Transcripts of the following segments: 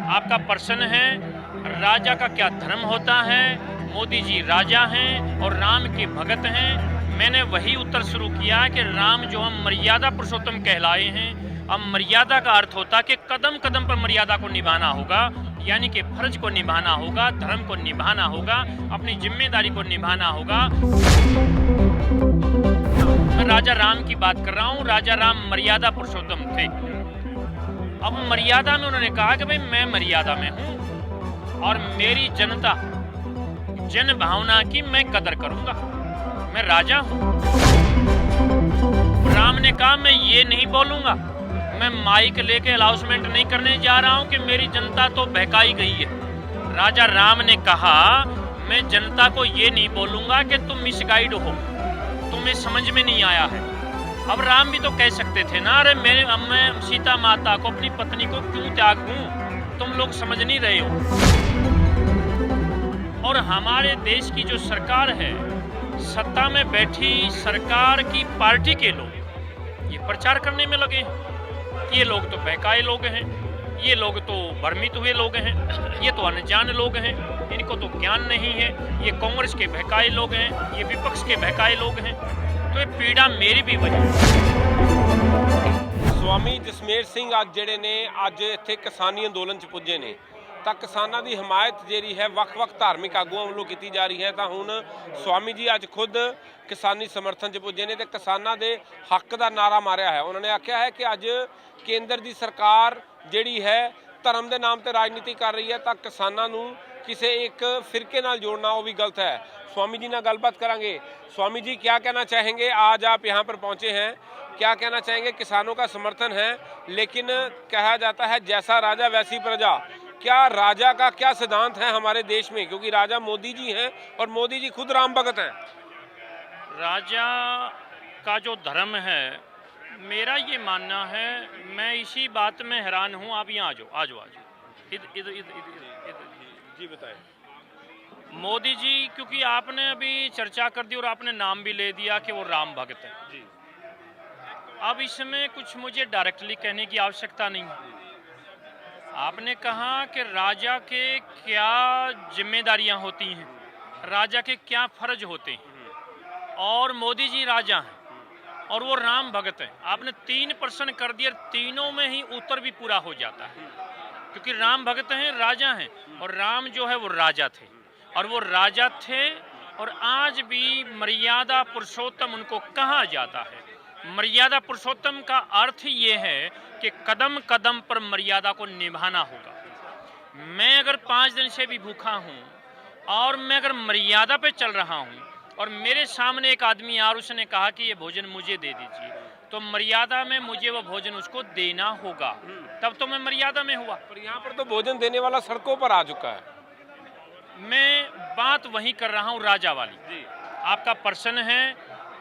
आपका प्रश्न है राजा का क्या धर्म होता है। मोदी जी राजा हैं और राम के भगत हैं। मैंने वही उत्तर शुरू किया कि राम जो हम मर्यादा पुरुषोत्तम कहलाए हैं। अब मर्यादा का अर्थ होता है कि कदम कदम पर मर्यादा को निभाना होगा, यानी कि फर्ज को निभाना होगा, धर्म को निभाना होगा, अपनी जिम्मेदारी को निभाना होगा। मैं राजा राम की बात कर रहा हूँ। राजा राम मर्यादा पुरुषोत्तम थे। अब मर्यादा में उन्होंने कहा कि भाई मैं मर्यादा में हूँ और मेरी जनता जन भावना की मैं कदर करूंगा, मैं राजा हूँ। राम ने कहा मैं ये नहीं बोलूंगा, मैं माइक लेके अनाउंसमेंट नहीं करने जा रहा हूँ कि मेरी जनता तो बहकाई गई है। राजा राम ने कहा मैं जनता को ये नहीं बोलूंगा कि तुम मिसगाइड हो, तुम्हें समझ में नहीं आया है। अब राम भी तो कह सकते थे ना, अरे मैं सीता माता को, अपनी पत्नी को क्यों त्याग दूं, तुम लोग समझ नहीं रहे हो। और हमारे देश की जो सरकार है, सत्ता में बैठी सरकार की पार्टी के लोग ये प्रचार करने में लगे हैं। ये लोग तो बहकाए लोग हैं, ये लोग तो भ्रमित हुए लोग हैं, ये तो अनजान लोग हैं, इनको तो ज्ञान नहीं है। ये कांग्रेस के बहकाए लोग हैं, ये विपक्ष के बहकाए लोग हैं। तो ये पीड़ा मेरी भी वजह। स्वामी जसमेर सिंह ਅੱਜ ਜਿਹੜੇ ਨੇ ਅੱਜ ਇੱਥੇ ਕਿਸਾਨੀ ਅੰਦੋਲਨ 'ਚ ਪੁੱਜੇ ਨੇ ਤਾਂ ਕਿਸਾਨਾਂ ਦੀ ਹਮਾਇਤ ਜਿਹੜੀ ਹੈ ਵੱਖ-ਵੱਖ ਧਾਰਮਿਕ ਆਗੂਆਂ ਵੱਲੋਂ ਕੀਤੀ ਜਾ ਰਹੀ ਹੈ। ਤਾਂ ਹੁਣ स्वामी जी ਅੱਜ ਖੁਦ ਕਿਸਾਨੀ ਸਮਰਥਨ 'ਚ ਪੁੱਜੇ ਨੇ ਤੇ ਕਿਸਾਨਾਂ ਦੇ ਹੱਕ ਦਾ ਨਾਰਾ ਮਾਰਿਆ ਹੈ। ਉਹਨਾਂ ਨੇ ਆਖਿਆ ਹੈ ਕਿ ਅੱਜ ਕੇਂਦਰ ਦੀ ਸਰਕਾਰ ਜਿਹੜੀ ਹੈ ਧਰਮ ਦੇ ਨਾਮ ਤੇ ਰਾਜਨੀਤੀ ਕਰ ਰਹੀ है ਤਾਂ ਕਿਸਾਨਾਂ ਨੂੰ किसी एक फिरके नाल जोड़ना वो भी गलत है। स्वामी जी ना गलबात करांगे। स्वामी जी क्या कहना चाहेंगे, आज आप यहाँ पर पहुँचे हैं, क्या कहना चाहेंगे? किसानों का समर्थन है लेकिन कहा जाता है जैसा राजा वैसी प्रजा। क्या राजा का क्या सिद्धांत है हमारे देश में, क्योंकि राजा मोदी जी हैं और मोदी जी खुद राम भगत हैं। राजा का जो धर्म है, मेरा ये मानना है, मैं इसी बात में हैरान हूँ। आप यहाँ आ जाओ इधर जी बताएं। मोदी जी, क्योंकि आपने अभी चर्चा कर दी और आपने नाम भी ले दिया कि वो राम भगत है जी। अब इसमें कुछ मुझे डायरेक्टली कहने की आवश्यकता नहीं है। आपने कहा कि राजा के क्या जिम्मेदारियां होती हैं, राजा के क्या फर्ज होते हैं, और मोदी जी राजा हैं और वो राम भगत हैं। आपने 3 प्रश्न कर दिए, तीनों में ही उत्तर भी पूरा हो जाता है, क्योंकि राम भगत हैं, राजा हैं, और राम जो है वो राजा थे, और वो राजा थे और आज भी मर्यादा पुरुषोत्तम उनको कहा जाता है। मर्यादा पुरुषोत्तम का अर्थ ये है कि कदम कदम पर मर्यादा को निभाना होगा। मैं अगर 5 दिन से भी भूखा हूँ और मैं अगर मर्यादा पे चल रहा हूँ और मेरे सामने एक आदमी और उसने कहा कि ये भोजन मुझे दे दीजिए, तो मर्यादा में मुझे वो भोजन उसको देना होगा, तब तो मैं मर्यादा में हुआ। पर यहाँ पर तो भोजन देने वाला सड़कों पर आ चुका है। मैं बात वही कर रहा हूँ राजा वाली जी। आपका प्रश्न है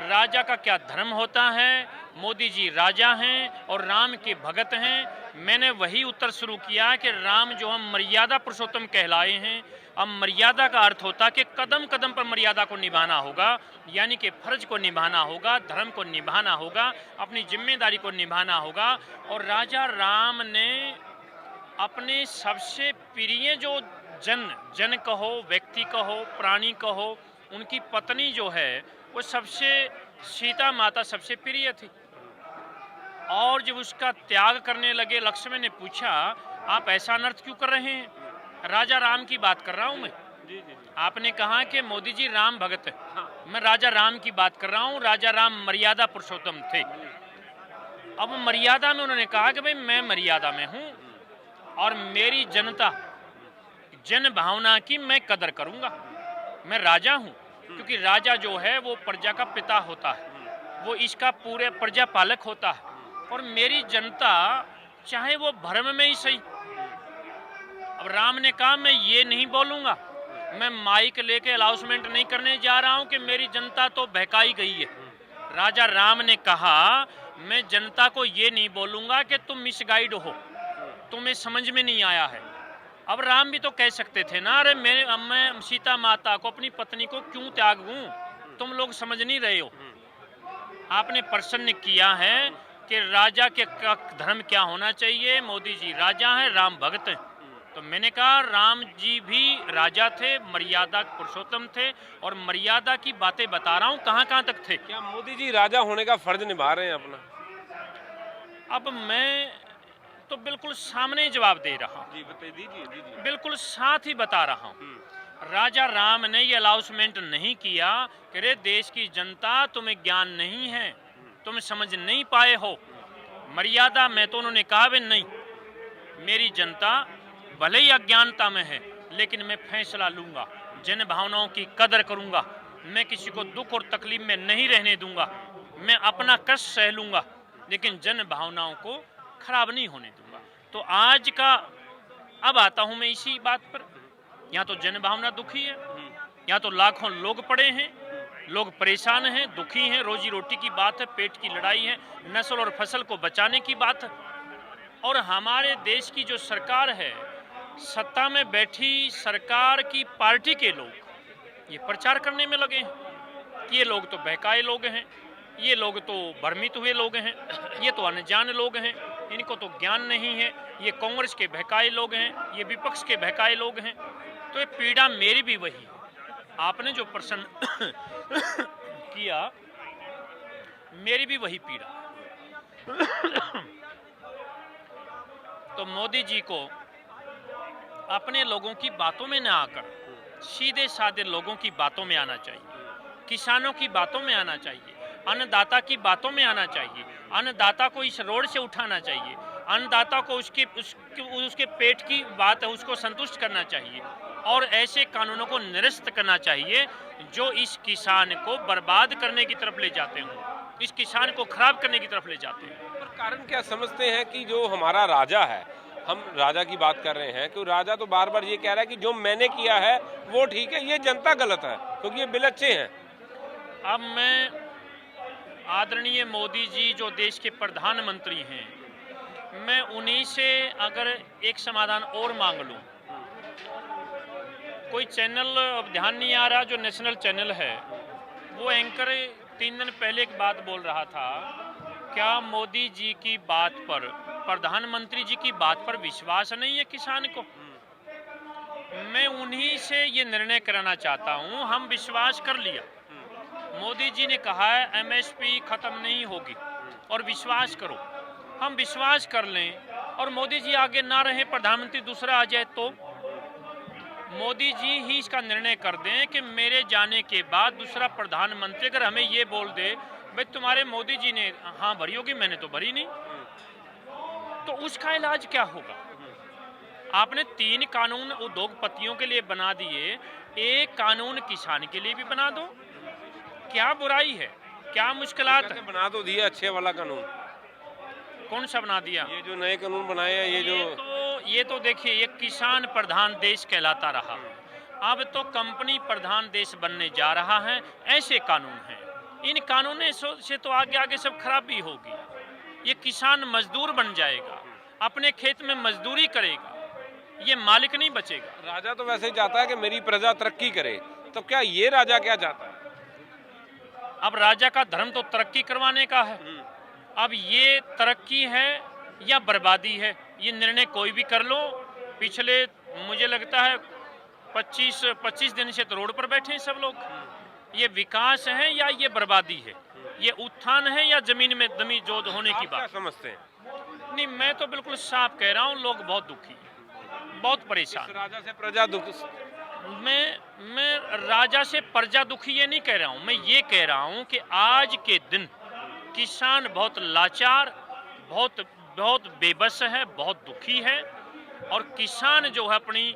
राजा का क्या धर्म होता है। मोदी जी राजा हैं और राम के भगत हैं। मैंने वही उत्तर शुरू किया कि राम जो हम मर्यादा पुरुषोत्तम कहलाए हैं। अब मर्यादा का अर्थ होता है कि कदम कदम पर मर्यादा को निभाना होगा, यानी कि फर्ज को निभाना होगा, धर्म को निभाना होगा, अपनी जिम्मेदारी को निभाना होगा। और राजा राम ने अपने सबसे प्रिय जो जन कहो, व्यक्ति कहो, प्राणी कहो, उनकी पत्नी जो है वो सबसे, सीता माता सबसे प्रिय थी। और जब उसका त्याग करने लगे, लक्ष्मण ने पूछा आप ऐसा अनर्थ क्यों कर रहे हैं? राजा राम की बात कर रहा हूँ मैं। जी जी। आपने कहा कि मोदी जी राम भगत है, मैं राजा राम की बात कर रहा हूँ। राजा राम मर्यादा पुरुषोत्तम थे। अब मर्यादा में उन्होंने कहा कि भाई मैं मर्यादा में हूँ और मेरी जनता जन भावना की मैं कदर करूंगा, मैं राजा हूं। क्योंकि राजा जो है वो प्रजा का पिता होता है, वो इसका पूरे प्रजा पालक होता है। और मेरी जनता चाहे वो भ्रम में ही सही। अब राम ने कहा मैं ये नहीं बोलूंगा, मैं माइक लेके अनाउंसमेंट नहीं करने जा रहा हूं कि मेरी जनता तो बहकाई गई है। राजा राम ने कहा मैं जनता को ये नहीं बोलूंगा कि तुम मिसगाइड हो, तुम्हें समझ में नहीं आया है। अब राम भी तो कह सकते थे ना, अरे मैं सीता माता को, अपनी पत्नी को क्यों त्याग दूं, तुम लोग समझ नहीं रहे हो। आपने प्रश्न किया है कि राजा के धर्म क्या होना चाहिए। मोदी जी राजा हैं, राम भगत हैं, तो मैंने कहा राम जी भी राजा थे, मर्यादा पुरुषोत्तम थे, और मर्यादा की बातें बता रहा हूँ कहाँ कहाँ तक थे। क्या मोदी जी राजा होने का फर्ज निभा रहे हैं अपना? अब मैं तो बिल्कुल सामने जवाब दे रहा हूँ, जी बताइए, दीजिए। बिल्कुल साथ ही बता रहा हूँ। राजा राम ने ये अनाउंसमेंट नहीं किया कि रे देश की जनता तुम्हें ज्ञान नहीं है, तुम समझ नहीं पाए हो मर्यादा में। तो उन्होंने कहा भी नहीं, मेरी जनता भले ही अज्ञानता में है लेकिन मैं फैसला लूंगा, जन भावनाओं की कदर करूंगा, मैं किसी को दुख और तकलीफ में नहीं रहने दूंगा, मैं अपना कष्ट सह लूंगा लेकिन जन भावनाओं को खराब नहीं होने दूंगा। तो आज का अब आता हूं मैं इसी बात पर। यहाँ तो जन भावना दुखी है, यहाँ तो लाखों लोग पड़े हैं, लोग परेशान हैं, दुखी हैं, रोजी रोटी की बात है, पेट की लड़ाई है, नस्ल और फसल को बचाने की बात है। और हमारे देश की जो सरकार है, सत्ता में बैठी सरकार की पार्टी के लोग ये प्रचार करने में लगे हैं कि ये लोग तो बहकाए लोग हैं, ये लोग तो भ्रमित हुए लोग हैं, ये तो अनजान लोग हैं, इनको तो ज्ञान नहीं है, ये कांग्रेस के बहकाए लोग हैं, ये विपक्ष के बहकाए लोग हैं। तो ये पीड़ा मेरी भी वही है। आपने जो प्रश्न किया, मेरी भी वही पीड़ा। तो मोदी जी को अपने लोगों की बातों में न आकर सीधे साधे लोगों की बातों में आना चाहिए, किसानों की बातों में आना चाहिए, अन्नदाता की बातों में आना चाहिए, अन्नदाता को इस रोड से उठाना चाहिए, अन्नदाता को उसके पेट की बात है उसको संतुष्ट करना चाहिए, और ऐसे कानूनों को निरस्त करना चाहिए जो इस किसान को बर्बाद करने की तरफ ले जाते हों, इस किसान को खराब करने की तरफ ले जाते हैं। पर कारण क्या समझते हैं कि जो हमारा राजा है, हम राजा की बात कर रहे हैं, कि राजा तो बार बार ये कह रहा है कि जो मैंने किया है वो ठीक है, ये जनता गलत है क्योंकि ये बिल अच्छे हैं। अब मैं आदरणीय मोदी जी जो देश के प्रधानमंत्री हैं, मैं उन्हीं से अगर एक समाधान और मांग लूं। कोई चैनल अब ध्यान नहीं आ रहा, जो नेशनल चैनल है, वो एंकर 3 दिन पहले एक बात बोल रहा था, क्या मोदी जी की बात पर, प्रधानमंत्री जी की बात पर विश्वास नहीं है किसान को? मैं उन्हीं से ये निर्णय कराना चाहता हूँ। हम विश्वास कर लिया, मोदी जी ने कहा है एमएसपी खत्म नहीं होगी और विश्वास करो, हम विश्वास कर लें और मोदी जी आगे ना रहे, प्रधानमंत्री दूसरा आ जाए, तो मोदी जी ही इसका निर्णय कर दें कि मेरे जाने के बाद दूसरा प्रधानमंत्री अगर हमें ये बोल दे भाई तुम्हारे मोदी जी ने हाँ भरी होगी, मैंने तो भरी नहीं, तो उसका इलाज क्या होगा? आपने 3 कानून उद्योगपतियों के लिए बना दिए, एक कानून किसान के लिए भी बना दो, क्या बुराई है, क्या मुश्किलात है? बना तो दिया अच्छे वाला कानून। कौन सा बना दिया? ये जो नए कानून बनाए हैं, ये तो देखिए, ये किसान प्रधान देश कहलाता रहा, अब तो कंपनी प्रधान देश बनने जा रहा है। ऐसे कानून हैं, इन कानूनों से तो आगे आगे सब खराबी होगी। ये किसान मजदूर बन जाएगा, अपने खेत में मजदूरी करेगा, ये मालिक नहीं बचेगा। राजा तो वैसे ही चाहता है कि मेरी प्रजा तरक्की करे, तो क्या ये राजा क्या चाहता है? अब राजा का धर्म तो तरक्की करवाने का है, अब ये तरक्की है या बर्बादी है, ये निर्णय कोई भी कर लो। पिछले मुझे लगता है 25 दिन से तो रोड पर बैठे हैं सब लोग। ये विकास है या ये बर्बादी है, ये उत्थान है या जमीन में दमी जोद होने की बात? क्या समझते हैं? नहीं, मैं तो बिल्कुल साफ कह रहा हूँ, लोग बहुत दुखी, बहुत परेशान। राजा से प्रजा दुख। मैं राजा से प्रजा दुखी ये नहीं कह रहा हूँ, मैं ये कह रहा हूँ कि आज के दिन किसान बहुत लाचार, बहुत बेबस है, बहुत दुखी है, और किसान जो है अपनी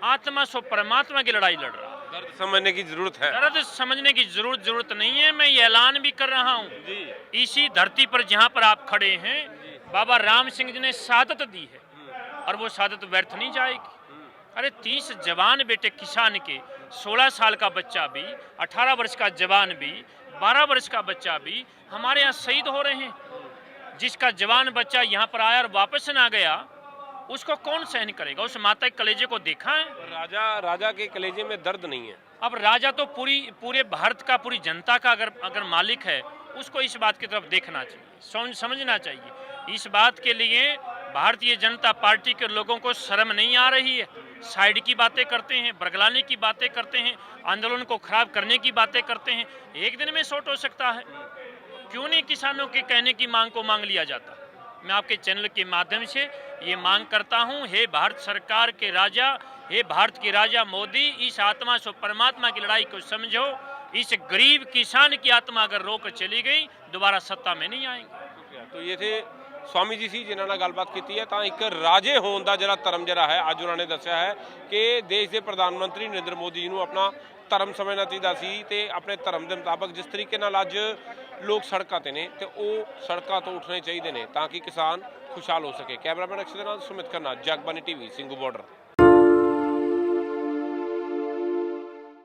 आत्मा से परमात्मा की लड़ाई लड़ रहा है। दर्द समझने की जरूरत है। दर्द समझने की जरूरत नहीं है। मैं ये ऐलान भी कर रहा हूँ, इसी धरती पर जहाँ पर आप खड़े हैं, बाबा राम सिंह जी ने शहादत दी है और वो शहादत व्यर्थ नहीं जाएगी। अरे 30 जवान बेटे किसान के, 16 साल का बच्चा भी, 18 वर्ष का जवान भी, 12 वर्ष का बच्चा भी हमारे यहाँ शहीद हो रहे हैं। जिसका जवान बच्चा यहाँ पर आया और वापस ना गया, उसको कौन सहन करेगा? उस माता के कलेजे को देखा है? राजा के कलेजे में दर्द नहीं है। अब राजा तो पूरे भारत का, पूरी जनता का अगर मालिक है, उसको इस बात की तरफ देखना चाहिए, समझना चाहिए। इस बात के लिए भारतीय जनता पार्टी के लोगों को शर्म नहीं आ रही है? साइड की बातें करते हैं, बरगलाने की बातें करते हैं, आंदोलन को खराब करने की बातें करते हैं। एक दिन में शॉर्ट हो सकता है, क्यों नहीं किसानों के कहने की मांग को मांग लिया जाता? मैं आपके चैनल के माध्यम से ये मांग करता हूं, हे भारत सरकार के राजा, हे भारत के राजा मोदी, इस आत्मा से परमात्मा की लड़ाई को समझो। इस गरीब किसान की आत्मा अगर रोक चली गई, दोबारा सत्ता में नहीं आएंगे। तो ये थे स्वामी जी ਸੀ ਜਿਨ੍ਹਾਂ ਨਾਲ ਗੱਲਬਾਤ ਕੀਤੀ ਹੈ। ਤਾਂ ਇੱਕ ਰਾਜੇ ਹੋਣ ਦਾ ਜਿਹੜਾ ਧਰਮ ਜਿਹੜਾ ਹੈ ਅੱਜ ਉਹਨਾਂ ਨੇ ਦੱਸਿਆ ਹੈ ਕਿ ਦੇਸ਼ ਦੇ ਪ੍ਰਧਾਨ ਮੰਤਰੀ ਨਰਿੰਦਰ ਮੋਦੀ ਜੀ ਨੂੰ ਆਪਣਾ ਧਰਮ ਸਮਝਣਾ ਚਾਹੀਦਾ ਸੀ ਤੇ ਆਪਣੇ ਧਰਮ ਦੇ ਮੁਤਾਬਕ ਜਿਸ ਤਰੀਕੇ ਨਾਲ ਅੱਜ ਲੋਕ ਸੜਕਾਂ ਤੇ ਨੇ ਤੇ ਉਹ ਸੜਕਾਂ ਤੋਂ ਉੱਠਣੇ ਚਾਹੀਦੇ ਨੇ ਤਾਂ ਕਿ ਕਿਸਾਨ ਖੁਸ਼ਹਾਲ ਹੋ ਸਕੇ। ਕੈਮਰਾਮੈਨ ਅਕਸ਼ਰ ਦੇ ਨਾਲ ਸੁਮਿਤ ਖੰਨਾ, ਜਗਬਾਨੀ ਟੀਵੀ, ਸਿੰਘੂ ਬਾਰਡਰ।